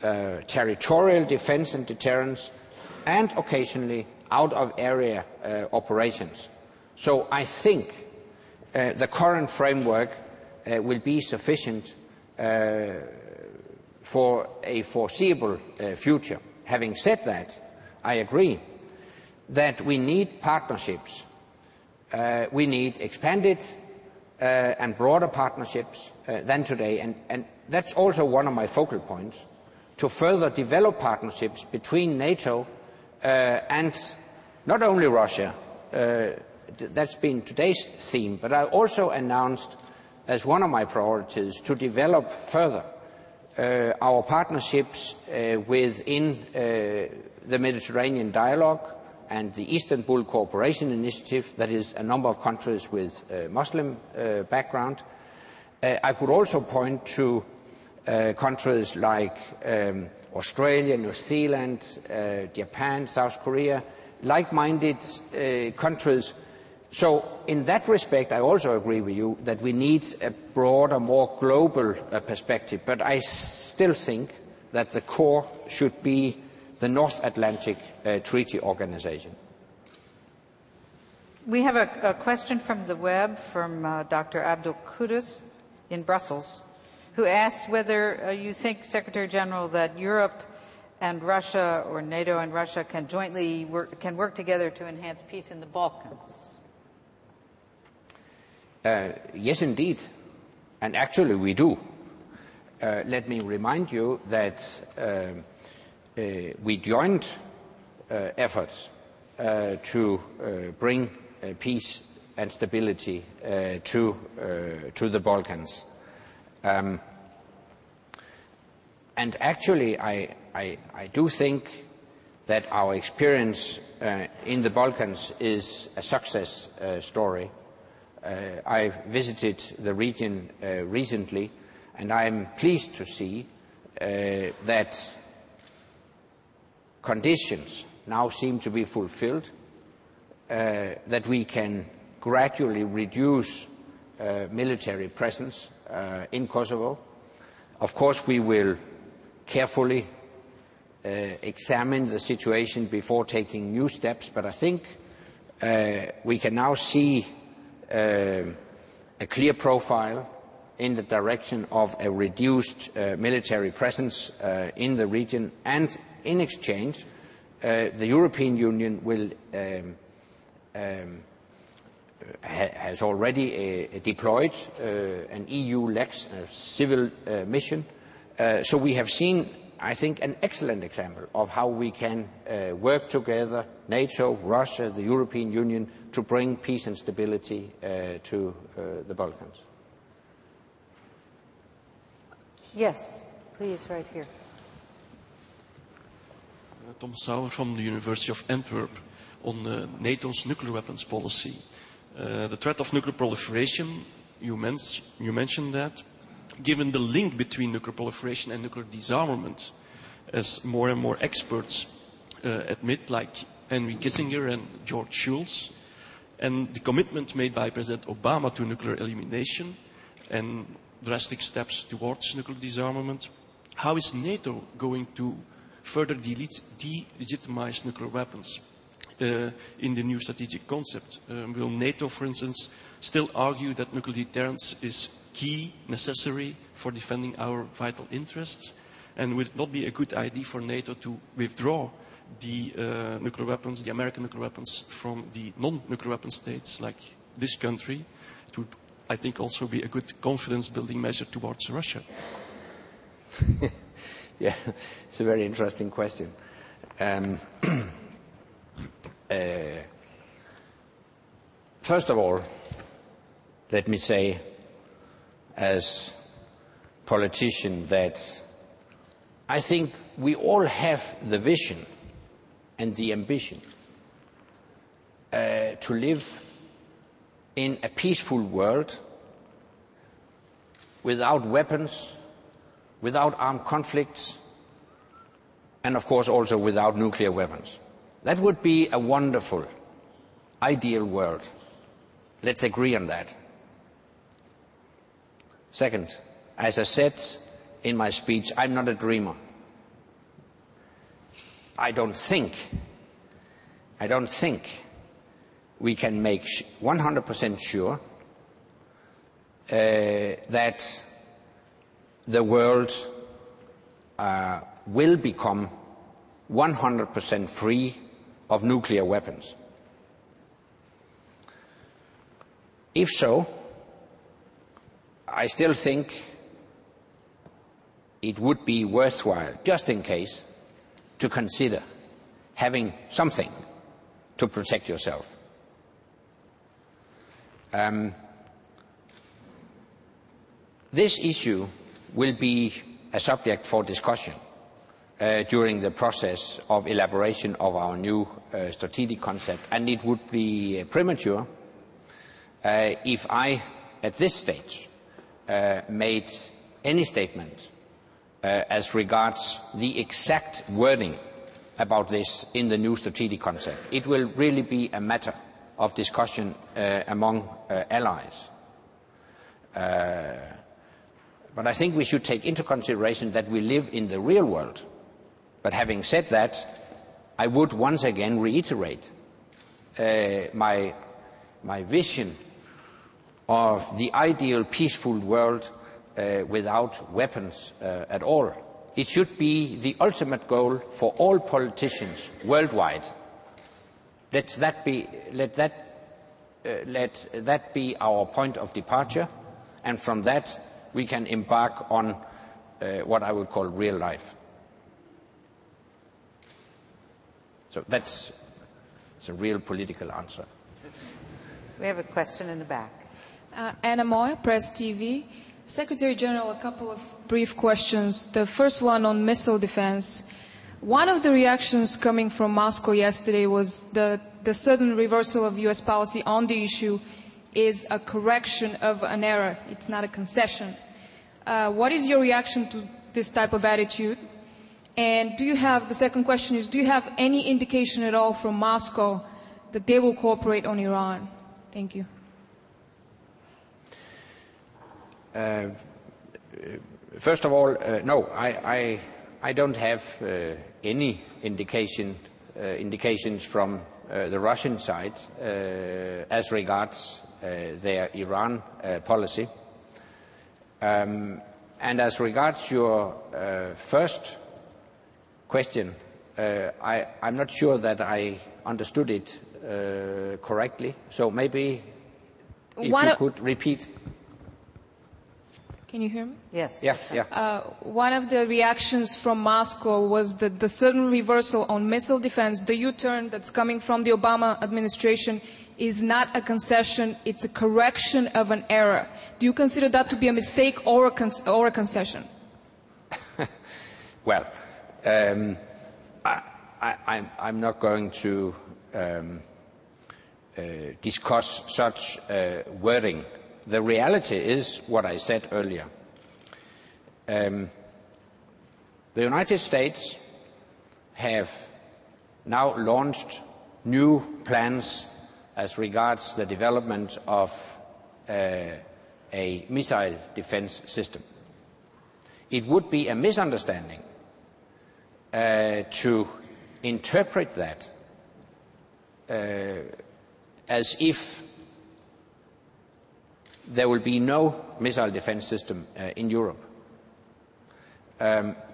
territorial defense and deterrence and occasionally out-of-area operations. So I think the current framework will be sufficient for a foreseeable future. Having said that, I agree that we need partnerships. We need expanded and broader partnerships than today, and that's also one of my focal points, to further develop partnerships between NATO and not only Russia. That's been today's theme, but I also announced as one of my priorities to develop further our partnerships within the Mediterranean Dialogue and the Istanbul Cooperation Initiative, that is a number of countries with Muslim background. I could also point to countries like Australia, New Zealand, Japan, South Korea, like-minded countries. So in that respect, I also agree with you that we need a broader, more global perspective, but I still think that the core should be the North Atlantic Treaty Organization. We have a question from the web from Dr. Abdul Qudus in Brussels, who asks whether you think, Secretary General, that Europe and Russia, or NATO and Russia, can jointly work together to enhance peace in the Balkans. Yes, indeed, and actually we do. Let me remind you that we joined efforts to bring peace and stability to the Balkans. And actually, I do think that our experience in the Balkans is a success story. I visited the region recently, and I am pleased to see that conditions now seem to be fulfilled, that we can gradually reduce military presence in Kosovo. Of course, we will carefully examine the situation before taking new steps, but I think we can now see a clear profile in the direction of a reduced military presence in the region, and in exchange the European Union will has already deployed an EU-led civil mission. So we have seen, I think, an excellent example of how we can work together, NATO, Russia, the European Union, to bring peace and stability to the Balkans. Yes, please, right here. Tom Sauer from the University of Antwerp on NATO's nuclear weapons policy. The threat of nuclear proliferation, you mentioned that. Given the link between nuclear proliferation and nuclear disarmament, as more and more experts admit, like Henry Kissinger and George Shultz, and the commitment made by President Obama to nuclear elimination and drastic steps towards nuclear disarmament, how is NATO going to further delegitimize nuclear weapons in the new strategic concept? Will NATO, for instance, still argue that nuclear deterrence is key, necessary for defending our vital interests? And would it not be a good idea for NATO to withdraw the nuclear weapons, the American nuclear weapons, from the non-nuclear weapon states like this country? It would, I think, also be a good confidence-building measure towards Russia. Yeah, it's a very interesting question. First of all, let me say, as politician, that I think we all have the vision and the ambition to live in a peaceful world without weapons, without armed conflicts, and of course also without nuclear weapons. That would be a wonderful, ideal world. Let's agree on that. Second, as I said in my speech, I'm not a dreamer. I don't think we can make 100% sure that the world will become 100% free of nuclear weapons. If so, I still think it would be worthwhile, just in case, to consider having something to protect yourself. This issue will be a subject for discussion during the process of elaboration of our new strategic concept, and it would be premature if I, at this stage, made any statement as regards the exact wording about this in the new strategic concept. It will really be a matter of discussion among allies. But I think we should take into consideration that we live in the real world. But having said that, I would once again reiterate my vision of the ideal peaceful world without weapons at all. It should be the ultimate goal for all politicians worldwide. Let that be our point of departure, and from that we can embark on what I would call real life. So that's a real political answer. We have a question in the back. Anna Moy, Press TV. Secretary General, a couple of brief questions. The first one on missile defense. One of the reactions coming from Moscow yesterday was the sudden reversal of U.S. policy on the issue is a correction of an error. It's not a concession. What is your reaction to this type of attitude? And the second question is, do you have any indication at all from Moscow that they will cooperate on Iran? Thank you. First of all, no, I don't have any indications from the Russian side as regards their Iran policy. And as regards your first question, I'm not sure that I understood it correctly, so maybe If you could repeat. Can you hear me? Yes. Yeah. One of the reactions from Moscow was that the sudden reversal on missile defense, the U-turn that's coming from the Obama administration, is not a concession, it's a correction of an error. Do you consider that to be a mistake or a concession? Well, I'm not going to discuss such wording. The reality is what I said earlier. The United States have now launched new plans as regards the development of a missile defense system. It would be a misunderstanding to interpret that as if there will be no missile defense system in Europe.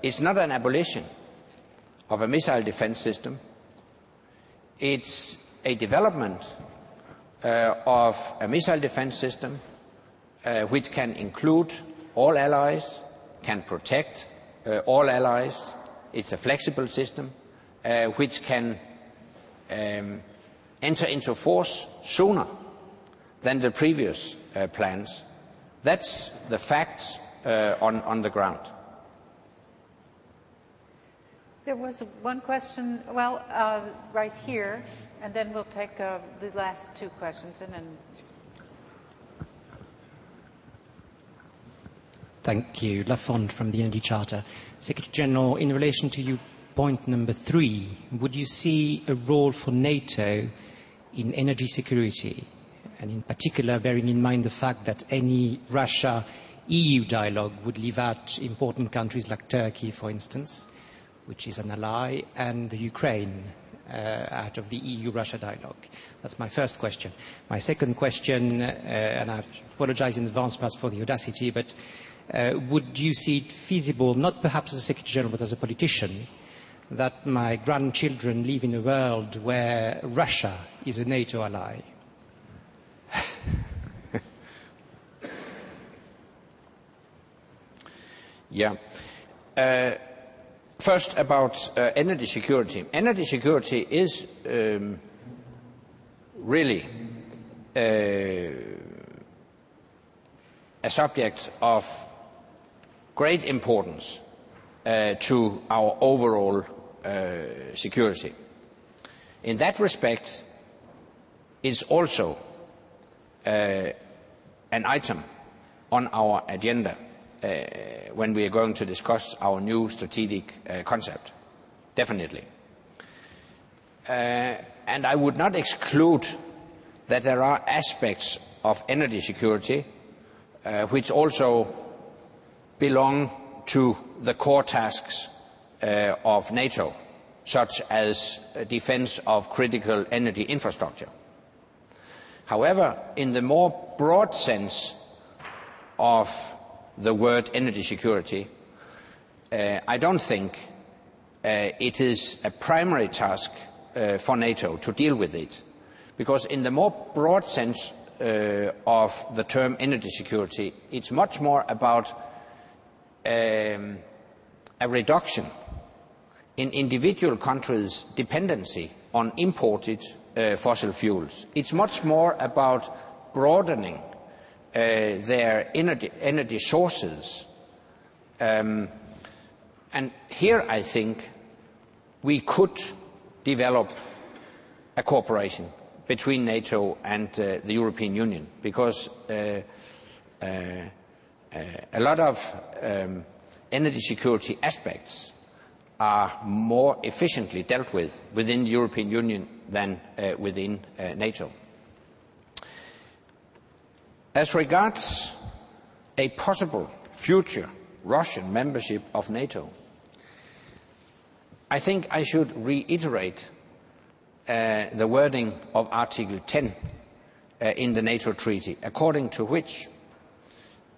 It's not an abolition of a missile defense system. It's a development of a missile defense system which can include all allies, can protect all allies. It's a flexible system which can enter into force sooner than the previous plans. That's the facts on the ground. There was one question, well, right here, and then we'll take the last two questions. And then. Thank you. Lafond from the Energy Charter. Secretary General, in relation to your point number 3, would you see a role for NATO in energy security? And in particular, bearing in mind the fact that any Russia-EU dialogue would leave out important countries like Turkey, for instance, which is an ally, and the Ukraine out of the EU-Russia dialogue. That's my first question. My second question, and I apologize in advance perhaps for the audacity, but would you see it feasible, not perhaps as a Secretary General, but as a politician, that my grandchildren live in a world where Russia is a NATO ally? Yeah. First, about energy security. Energy security is really a subject of great importance to our overall security. In that respect, it's also an item on our agenda when we are going to discuss our new strategic concept, definitely. And I would not exclude that there are aspects of energy security which also belong to the core tasks of NATO, such as defense of critical energy infrastructure. However, in the more broad sense of the word energy security, I don't think it is a primary task for NATO to deal with it, because in the more broad sense of the term energy security, it's much more about a reduction in individual countries' dependency on imported fossil fuels. It's much more about broadening their energy sources. And here I think we could develop a cooperation between NATO and the European Union, because a lot of energy security aspects are more efficiently dealt with within the European Union than within NATO. As regards a possible future Russian membership of NATO, I think I should reiterate the wording of Article 10 in the NATO treaty, according to which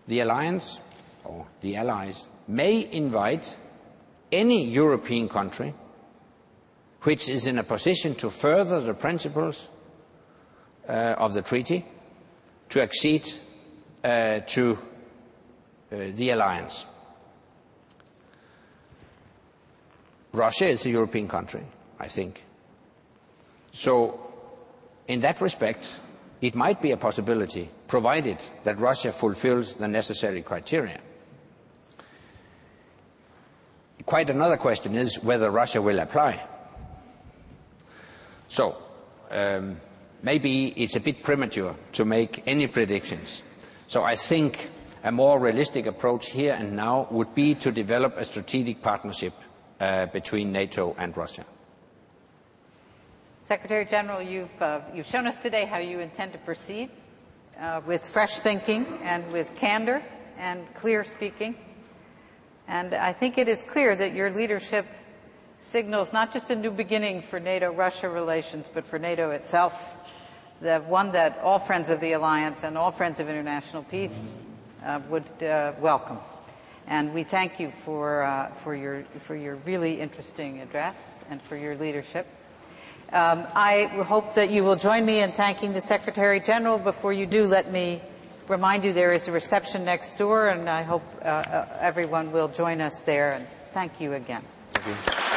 the alliance or the allies may invite any European country which is in a position to further the principles of the treaty to accede to the alliance. Russia is a European country, I think. So, in that respect, it might be a possibility, provided that Russia fulfills the necessary criteria. Quite another question is whether Russia will apply. So, maybe it's a bit premature to make any predictions. So I think a more realistic approach here and now would be to develop a strategic partnership between NATO and Russia. Secretary General, you've shown us today how you intend to proceed with fresh thinking and with candor and clear speaking. And I think it is clear that your leadership signals not just a new beginning for NATO-Russia relations, but for NATO itself, the one that all friends of the alliance and all friends of international peace would welcome. And we thank you for your really interesting address and for your leadership. I hope that you will join me in thanking the Secretary General. Before you do, let me remind you there is a reception next door, and I hope everyone will join us there. And thank you again. Thank you.